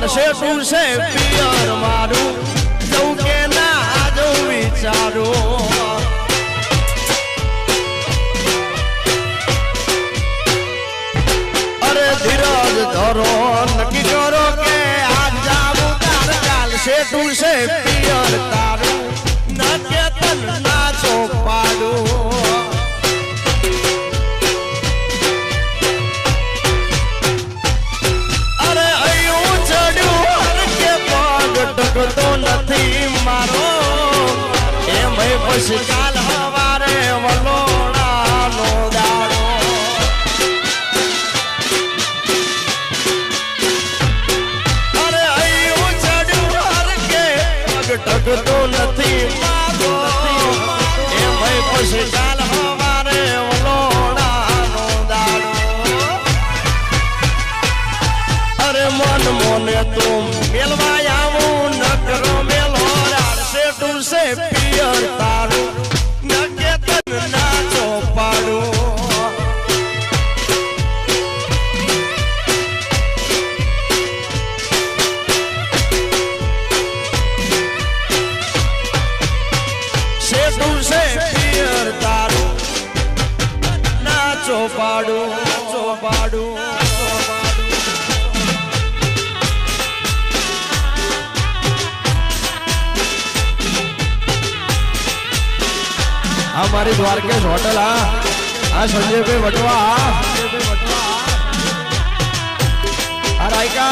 રાડશે તું છે પિયર મારું જવું કે ના જવું વિચારું અરે ધીરજ ધરો નક્કી કરો કે આજ જાવું તાર ચાલશે તું છે પિયર તારું ના કે તન ના ચોપાડું તો નથી મારો એમ પછી કાલ હવારે વલોણાનો દાડો અરે અહીં ચડ્યું કે પગ ટકતો નથી મારો એમ પછી કાલ હવારે વલોણાનો દાડો અરે મન મોને તું મેલવા આવું કરો મેલો રાડશે તું છે પિયર તારું નકે તન ના ચોપાડું છે તું છે પિયર તારું ના ચોપાડું ચોપાડું हमारी द्वारकेश होटल संजय भाई वटवा रायका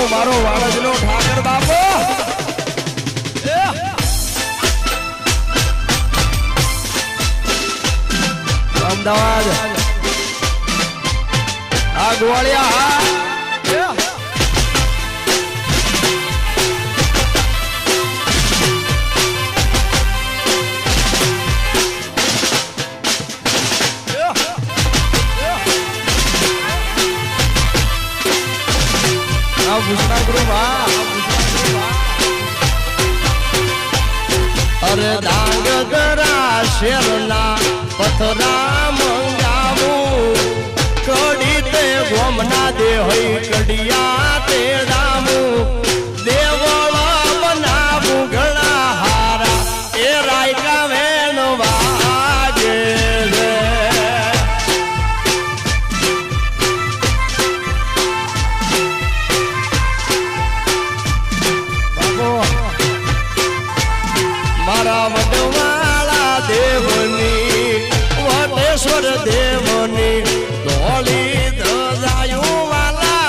મારો વાળજનો ઠાકર બાપો અમદાવાદ આ ગોવાળિયા અરે દાંગરા શેરના પથરા મંગાવું કડી તે ગોમના દે હોય કડિયા તે રામું દેવળ બનાવું ઘણા હારા એ રાયકા વેણ વાગે મારા વડવાળા દેવની વટેશ્વર દેવની ધોળી ધજાયું વાલા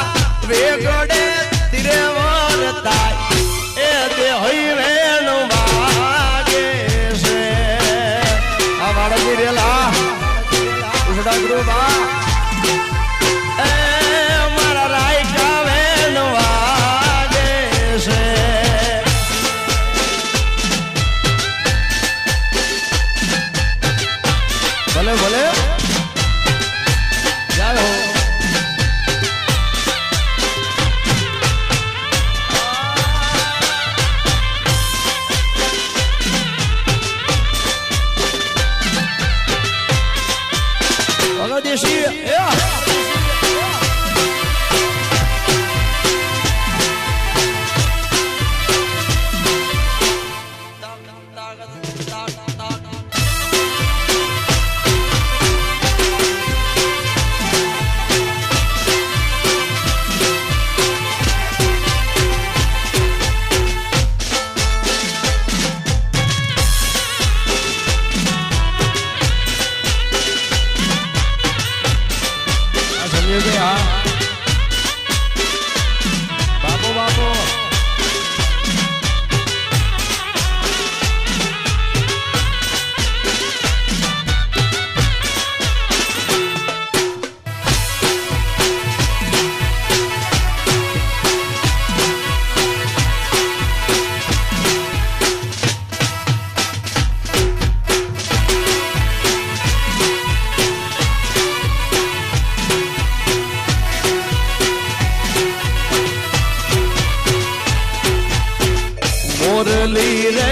मुरली रे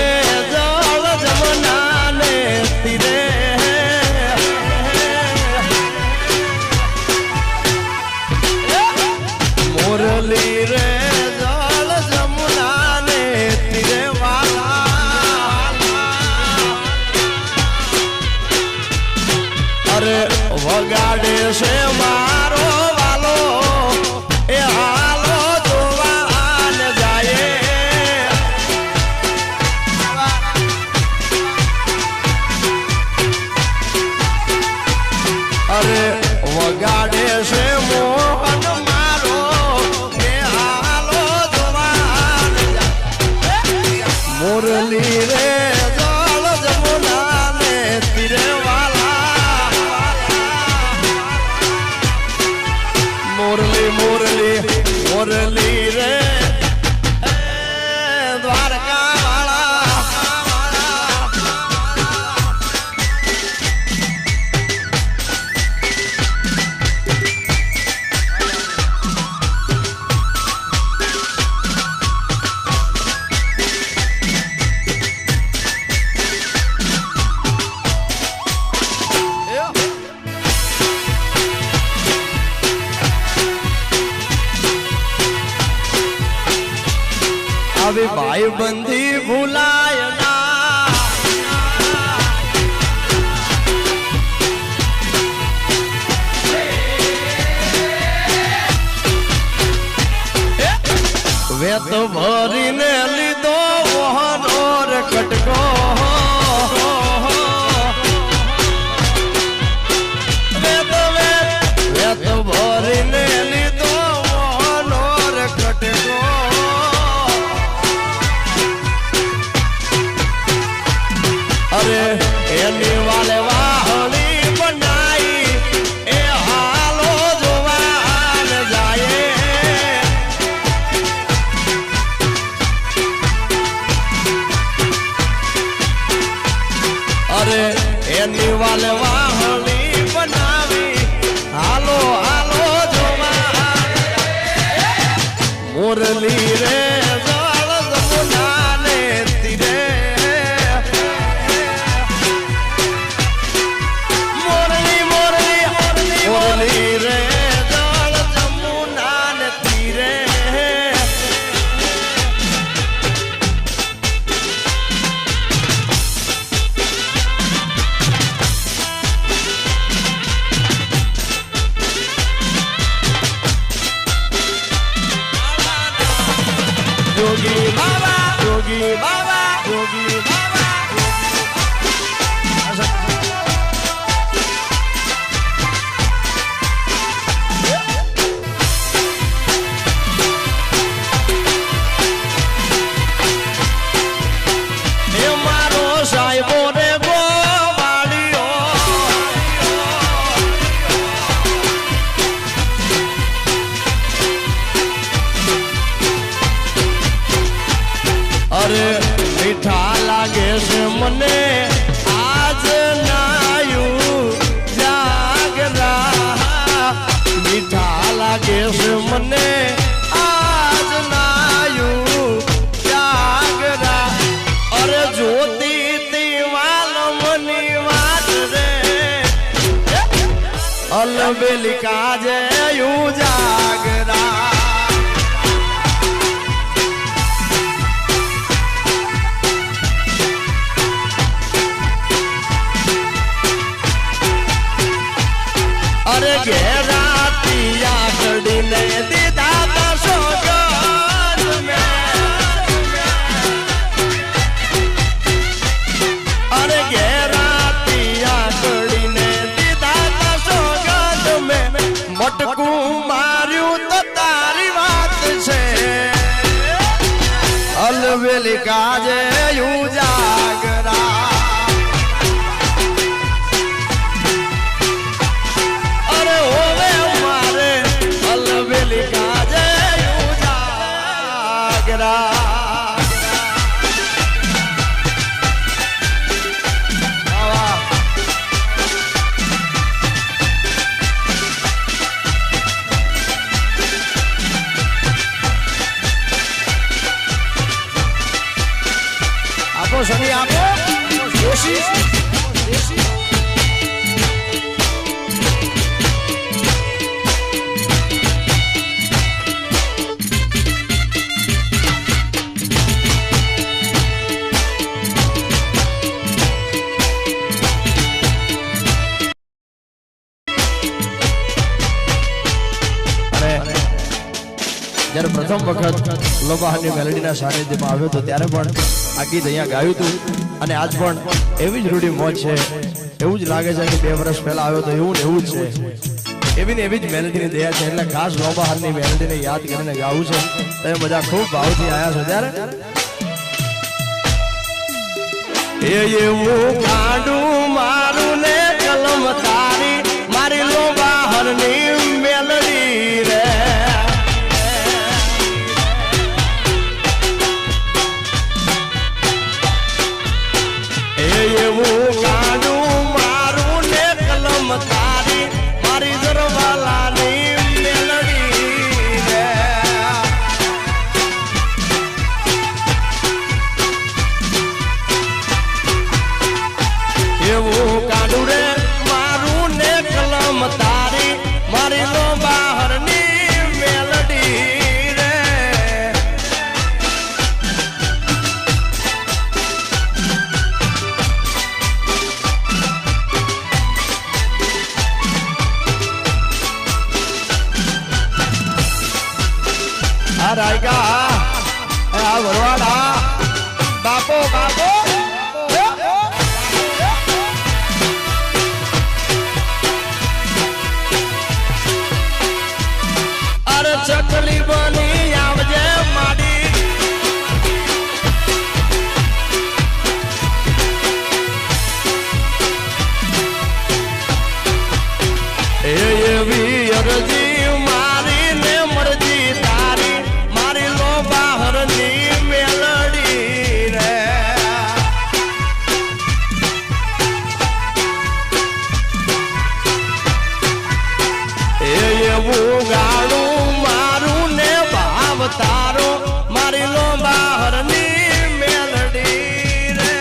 जल जमुना ने तीरे मुरली रे जल जमुना ने तीरे वाला अरे वगाड़े से मारो वालो ए हालो जोवान जाए अरे वगाड़े से मोहन मारो ए हालो जोवान जाए मुरली रे जल जमुना ने तीरे वाला मुरली मुरली मुरली रे द्वारका वाला अभी भाई बंदी भुलाय ना वे तो भरी ने लीधो मोहन और कटको वे तो भरी ने लीधो मोहन और कटको अरे एनी वाले वाहनी बनाई ए हालो जोवान जाए अरे एनी वाले वाहनी बनावी हालो हालो जोवान मुरली रे जल जमुना ने तीरे मुरली रे जल जमुना ने तीरे जोगी बाबा जोगी बाबा जोगी बाबा साहिबो रे गोवालियो अरे मीठा लागे से मने आज नायू जागरा मीठा लागे से मने आज नायू जागरा अरे ज्योति अलबेली काजे यू जागरा अरे घेरा तिया कड़ी ने दीदा सोगन में अरे घेरा तिया कड़ी ने मटकू मार्यू तो तारी बात छे अलवेली काजे यू जागरा अरे होवे मारे अलवेली काजे यू जागरा આપો સની આપો દેશી જ્યારે પ્રથમ વખત લોબાહરની મેલેડીના સાનિધ્યમાં આવ્યો હતો ત્યારે પણ આ ગીત અહીંયા ગાયું હતું અને આજ પણ એવી જ રૂઢી મોજ છે એવું જ લાગે છે કે 2 વર્ષ પહેલા આવ્યો તો એવું ને એવું જ છે એવી ને એવી જ મેલેડીની દયા છે એટલે ખાસ લોબાહરની મેલેડીને યાદ કરીને ગાવું છે તમે બધા ખૂબ ભાવથી આવ્યા છો ત્યારે એવું કાઢું મારું ને કલમ તારી મારી લોબાહરની મેલડી રે એવું કાઢું મારું ને કલમ તારી મારી દરવાલાની મેલડી રે એવું કાઢું રે મારું ને કલમ તારી મારી લો બહારની મેલડી રે રાયકા આ વરવાડા બાપો બાપો અરે ચકલી બની આવજે માડી એવી અરજી મારી ને મરજી તારી મારી લો બહારની મેલડી રે એવું ગાડું મારું ને ભાવ તારો મારી લો બહારની મેલડી રે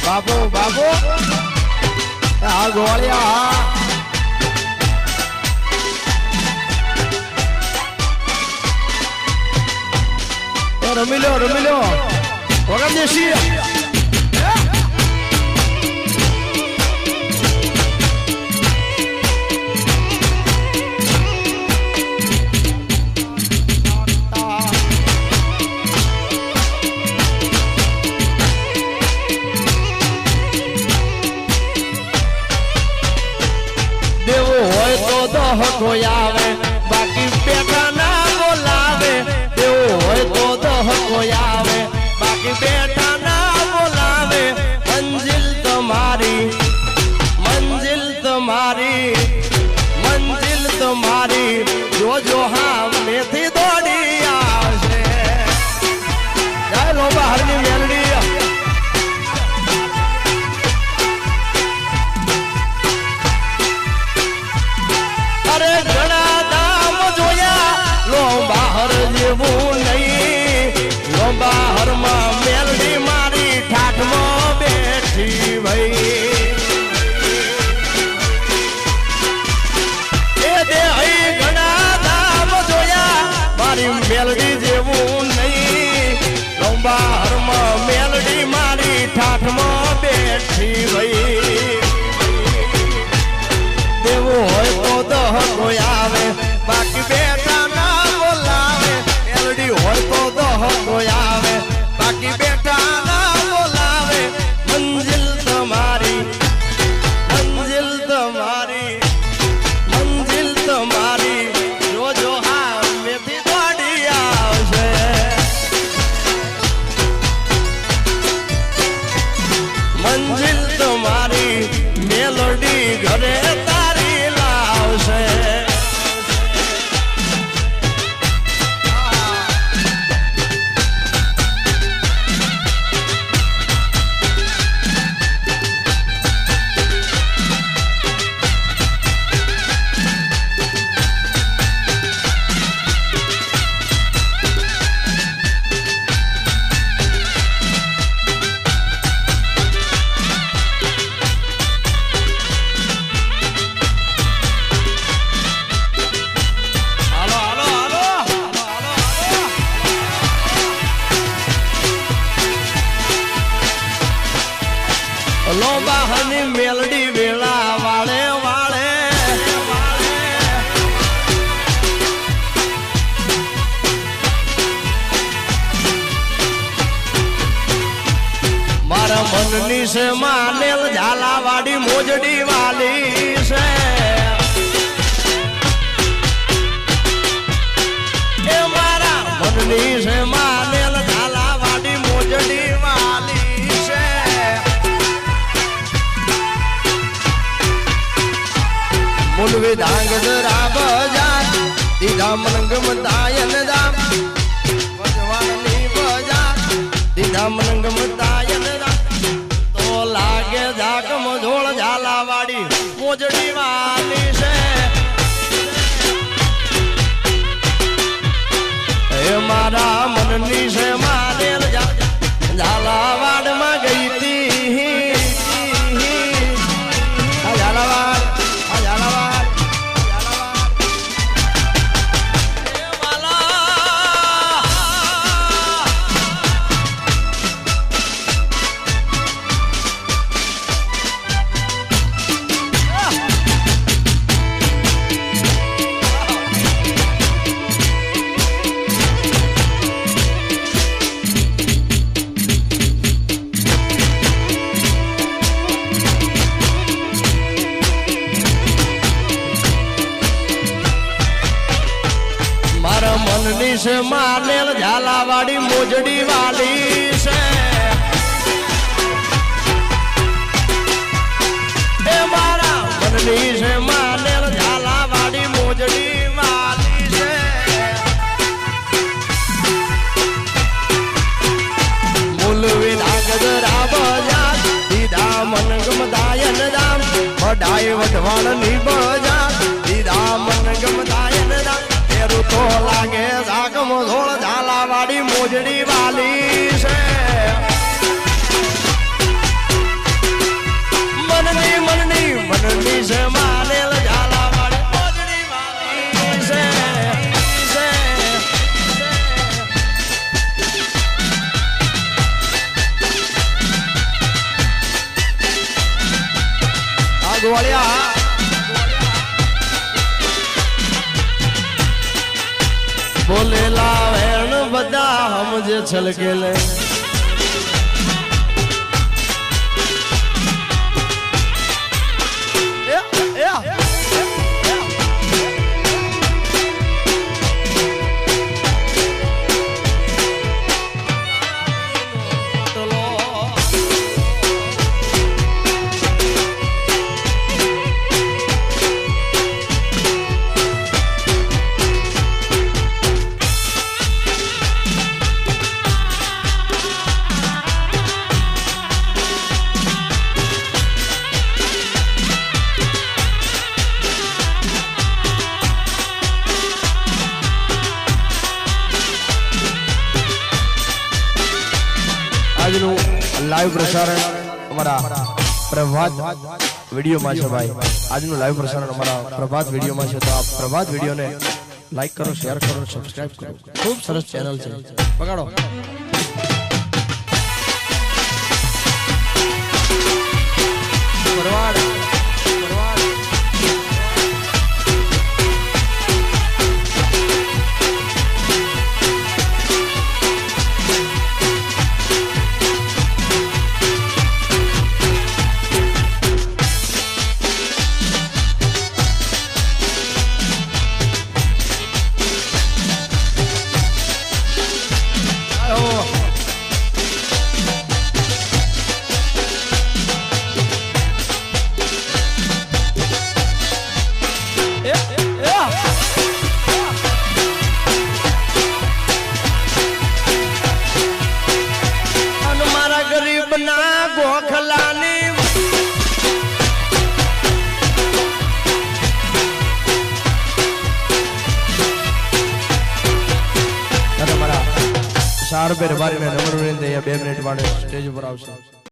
બાબો બાબો આ ગોળિયા રમી લો વગર દેશી કોઈ આવે બાકી બેઠા ના બોલાવે દેવું હોય તો દહ કોઈ આવે બાકી બેઠા ના બોલાવે મંજિલ તમારી જોજો હા મેથી દોડી આવશે જય લો બહારની મેલડી અરે ઘણા દામ જોયા લો બહાર જેવું નહીં લો બહાર માં મેલડી મારી ઠાઠમાં બેઠી ભાઈ મેલડી જેવું નહીં બહારમાં મેલડી મારી ઠાઠમાં બેઠી ભાઈ દેવું હોય તો દહ કોઈ આવે બાકી બેઠા ના બોલાવે ઘરે તારી લાવશે. લોબાહની મેલડી વેળા વાળે વાળે મારા મનની છે માનેલ ઝાલાવાડી મોજડી વાલી છે. એ મારા મનની છે માનેલ ઝાલાવાડી મોજડી વાલી છે. મુલવી ડાંગ દરા બજાર દીધા મનંગમ દાયન દામ ભજવાનની બજાર દીધા મનંગમ દાયન દામ તો લાગે ઝાકમ ધોળ ઝાલાવાડી મોજડી વાલી છે. એ મારા મનની છે માનેલ ઝાલાવાડમાં ગઈ તી ઝાલાવાડ મનની છે માનેલ ઝાલાવાડી મોજડી વાલી છે. એ મારા મનની છે માનેલ ઝાલાવાડી મોજડી વાલી છે. મુલવી ડાંગદરા બજાર દીધા મનગમ દાયન દામ વડાઈ વઢવાણની બજાર દીધા મનગમ દાયન દામ તો લાગે ઝાકમ ધોળ ઝાલાવાડી મોજડી વાલી છે. મનની મનની મનની છે માનેલ ઝાલાવાડી મોજડી વાલી છે. આ ગોળિયા બોલેલા વેણ બધા સમજે છલકેલે આજનું લાઈવ પ્રસારણ અમારા પ્રભાત વિડીયોમાં છે ભાઈ. આજનું લાઈવ પ્રસારણ અમારા પ્રભાત વિડીયોમાં છે. તો આ પ્રભાત વિડીયોને લાઈક કરો, શેર કરો, સબસ્ક્રાઇબ કરો. ખૂબ સરસ ચેનલ છે. પકડો પરવાડ હાર પે રબારી ને નમ્ર વિનંતી 2 મિનિટ માટે સ્ટેજ ઉપર આવશે.